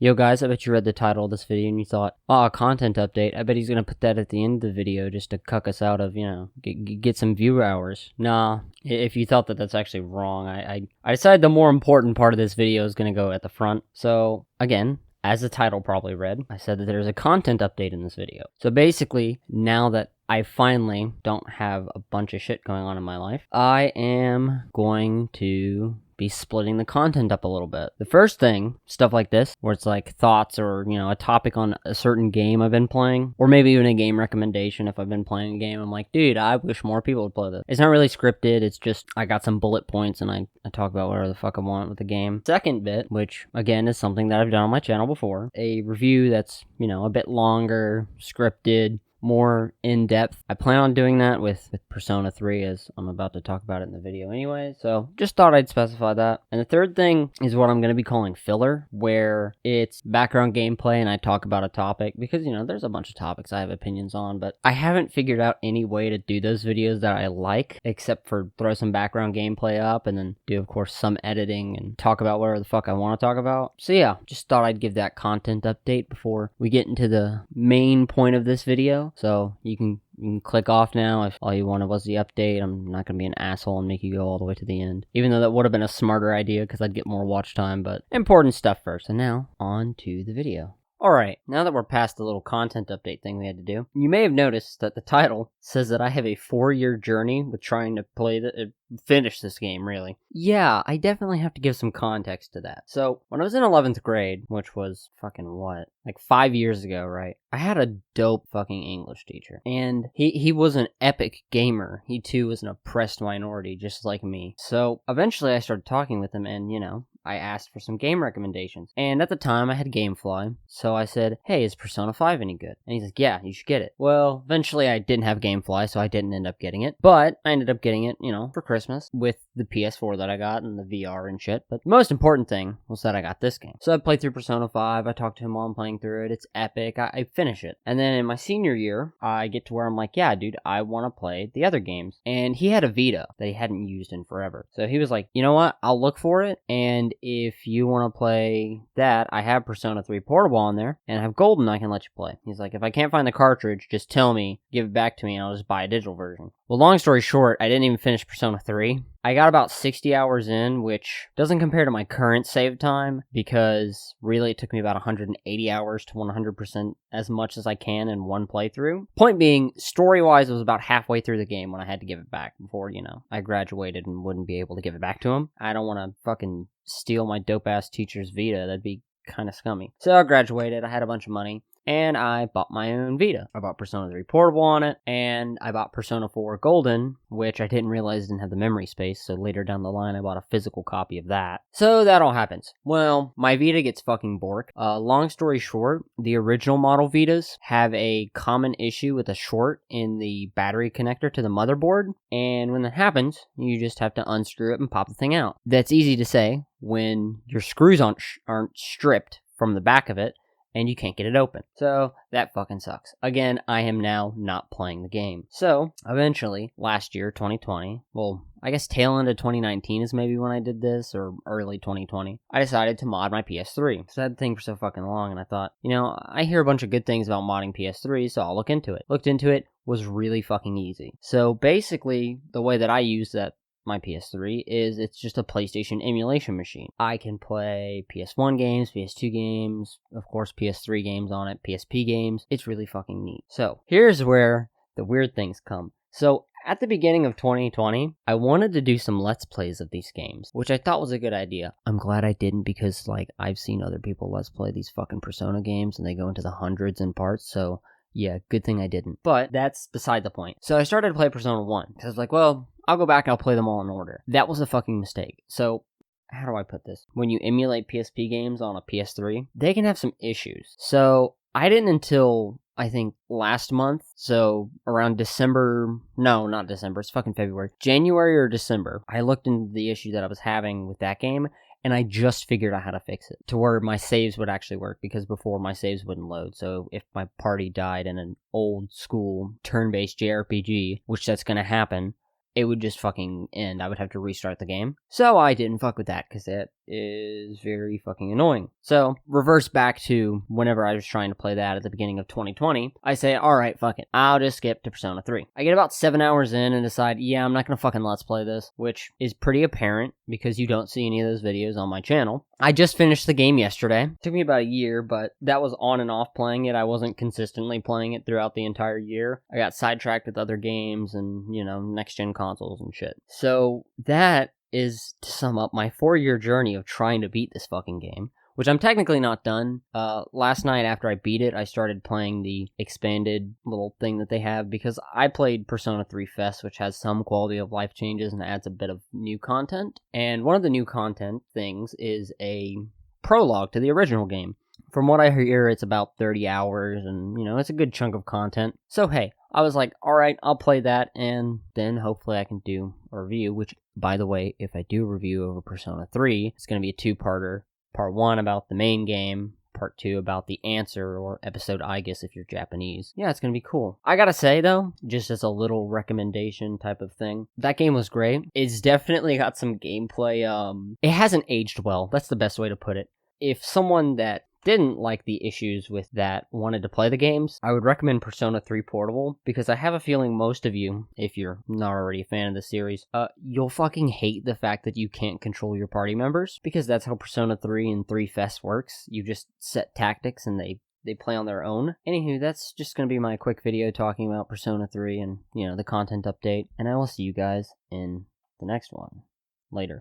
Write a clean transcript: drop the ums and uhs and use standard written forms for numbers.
Yo guys, I bet you read the title of this video and you thought, content update. I bet he's gonna put that at the end of the video just to cuck us out of, get some view hours. Nah, if you thought that, that's actually wrong. I decided the more important part of this video is gonna go at the front. So, again, as the title probably read, I said that there's a content update in this video. So basically, now that I finally don't have a bunch of shit going on in my life, I am going to be splitting the content up a little bit. The first thing, stuff like this, where it's like thoughts or, a topic on a certain game I've been playing, or maybe even a game recommendation if I've been playing a game, I'm like, dude, I wish more people would play this. It's not really scripted, it's just, I got some bullet points and I talk about whatever the fuck I want with the game. Second bit, which again is something that I've done on my channel before, a review that's, a bit longer, scripted, more in-depth. I plan on doing that with Persona 3, as I'm about to talk about it in the video anyway, so just thought I'd specify that. And the third thing is what I'm going to be calling filler, where it's background gameplay and I talk about a topic, because, there's a bunch of topics I have opinions on, but I haven't figured out any way to do those videos that I like, except for throw some background gameplay up and then do, of course, some editing and talk about whatever the fuck I want to talk about. So yeah, just thought I'd give that content update before we get into the main point of this video. So you can click off now if all you wanted was the update. I'm not going to be an asshole and make you go all the way to the end. Even though that would have been a smarter idea because I'd get more watch time, but important stuff first. And now, on to the video. Alright, now that we're past the little content update thing we had to do, you may have noticed that the title says that I have a 4-year journey with trying to finish this game, really. Yeah, I definitely have to give some context to that. So, when I was in 11th grade, which was fucking what? Like 5 years ago, right? I had a dope fucking English teacher. And he was an epic gamer. He too was an oppressed minority, just like me. So, eventually I started talking with him and, I asked for some game recommendations. And at the time, I had Gamefly, so I said, hey, is Persona 5 any good? And he's like, yeah, you should get it. Well, eventually I didn't have Gamefly, so I didn't end up getting it. But I ended up getting it, for Christmas with the PS4 that I got and the VR and shit. But the most important thing was that I got this game. So I played through Persona 5, I talked to him while I'm playing through it, it's epic, I finish it. And then in my senior year, I get to where I'm like, yeah, dude, I want to play the other games. And he had a Vita that he hadn't used in forever. So he was like, you know what, I'll look for it, and if you want to play that, I have Persona 3 Portable on there, and I have Golden I can let you play. He's like, if I can't find the cartridge, just tell me, give it back to me, and I'll just buy a digital version. Well, long story short, I didn't even finish Persona 3. I got about 60 hours in, which doesn't compare to my current save time, because really it took me about 180 hours to 100% as much as I can in one playthrough. Point being, story-wise, it was about halfway through the game when I had to give it back before, I graduated and wouldn't be able to give it back to him. I don't want to fucking steal my dope-ass teacher's Vita. That'd be kind of scummy. So I graduated, I had a bunch of money, and I bought my own Vita. I bought Persona 3 Portable on it, and I bought Persona 4 Golden, which I didn't realize didn't have the memory space, so later down the line I bought a physical copy of that. So that all happens. Well, my Vita gets fucking borked. Long story short, the original model Vitas have a common issue with a short in the battery connector to the motherboard, and when that happens, you just have to unscrew it and pop the thing out. That's easy to say when your screws aren't stripped from the back of it, and you can't get it open. So, that fucking sucks. Again, I am now not playing the game. So, eventually, last year, 2020, well, I guess tail end of 2019 is maybe when I did this, or early 2020, I decided to mod my PS3. So I had the thing for so fucking long, and I thought, I hear a bunch of good things about modding PS3, so I'll look into it. Looked into it, was really fucking easy. So basically, the way that I use my PS3 is it's just a PlayStation emulation machine. I can play PS1 games, PS2 games, of course PS3 games on it, PSP games. It's really fucking neat. So, here's where the weird things come. So, at the beginning of 2020, I wanted to do some Let's Plays of these games, which I thought was a good idea. I'm glad I didn't, because, I've seen other people Let's Play these fucking Persona games, and they go into the hundreds in parts, so yeah, good thing I didn't. But that's beside the point. So I started to play Persona 1, because I was like, well, I'll go back and I'll play them all in order. That was a fucking mistake. So, how do I put this? When you emulate PSP games on a PS3, they can have some issues. So, I didn't until, I think, last month, so around December, no, not December, it's fucking February, January or December, I looked into the issue that I was having with that game, and I just figured out how to fix it to where my saves would actually work, because before my saves wouldn't load. So if my party died in an old school turn-based JRPG, which that's going to happen, it would just fucking end. I would have to restart the game. So I didn't fuck with that, because it is very fucking annoying. So, reverse back to whenever I was trying to play that at the beginning of 2020, I say, alright, fuck it, I'll just skip to Persona 3. I get about 7 hours in and decide, yeah, I'm not gonna fucking let's play this, which is pretty apparent because you don't see any of those videos on my channel. I just finished the game yesterday. It took me about a year, but that was on and off playing it. I wasn't consistently playing it throughout the entire year. I got sidetracked with other games and, next-gen consoles and shit. So that is, to sum up, my 4-year journey of trying to beat this fucking game, which I'm technically not done. Last night after I beat it, I started playing the expanded little thing that they have because I played Persona 3 Fest, which has some quality of life changes and adds a bit of new content. And one of the new content things is a prologue to the original game. From what I hear, it's about 30 hours and, it's a good chunk of content. So hey, I was like, alright, I'll play that and then hopefully I can do a review, which, by the way, if I do a review over Persona 3, it's going to be a two-parter. Part 1 about the main game, Part 2 about the answer, or episode I guess if you're Japanese. Yeah, it's gonna be cool. I gotta say though, just as a little recommendation type of thing, that game was great. It's definitely got some gameplay, it hasn't aged well, that's the best way to put it. If someone that didn't like the issues with that wanted to play the games, I would recommend Persona 3 Portable, because I have a feeling most of you, if you're not already a fan of the series, you'll fucking hate the fact that you can't control your party members, because that's how Persona 3 and 3 Fest works. You just set tactics and they play on their own. Anywho, that's just gonna be my quick video talking about Persona 3 and, the content update, and I will see you guys in the next one. Later.